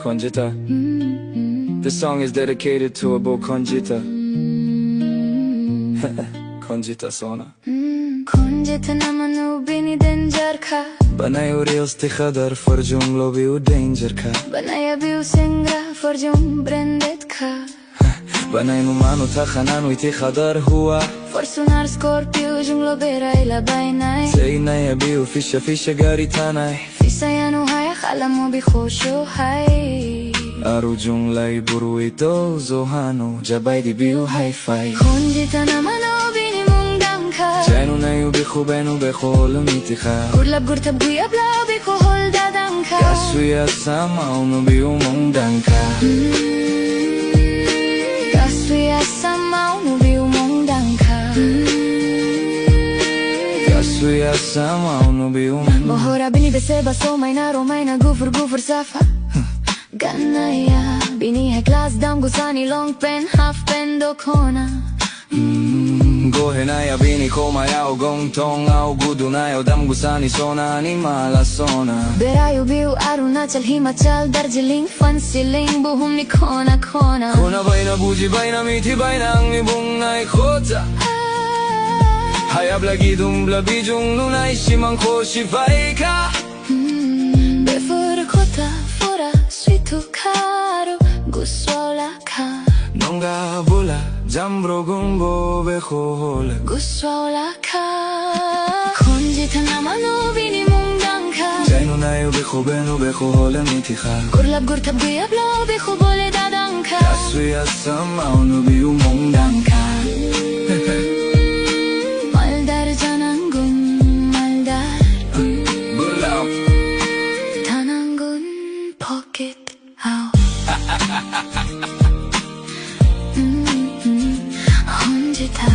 Konjita. This song is dedicated to abo Konjita. Konjita sona. Konjita namanu bini danger kha. Banayo reels ti khadar farjum lobi u danger kha. Banaya biu singra farjum branded kha. Banay numano ta khananu iti khadar hua. Fortunar scorpio jumlo berai la bainai. Say naya biu fisha gari tanai. Fisayanu haya khalamu bi khosho hai. Arujung lai buru ito zohano jabay di biu hi-fi. Konjita namanu bini mungdang kha. Jainu nayu bi khubenu be khol miti kha. Urlab gurtab guya bla bi khol dadang kha. Kasuya sama unu biu mungdang kha. Kasuya sama unu biu mungdang kha. Kasuya sama unu biu. Mohora bini beseba so maina romaina gufur safa. Ganaya bini hai class dam gusani long pen half pen do kona. Gohe na ya bini koma yao gong tong au gudu na yao dam gusani sona ni mala sona. Berayu biu Arunachal Himachal Darjeeling Fansiling buhum ni kona. Kona baina buji baina miti baina ang ibung na ikota. Hayab lagi dum blabi jung lunay shimang koshi faika. Before kota fora sweetu karo guswala ka. Nonga bula jambro gumbo bekhole Guswala ka. Konjita namanu bini mungdang kha. Jainu nayo bekhobenu bekhole miti kha. Urlab gurtab guya bla bekho bole dadang kha. Kasuya sama unu biu mungdang kha. Maldar janangun maldar. Bulau Tanangun pocket out. Konjita.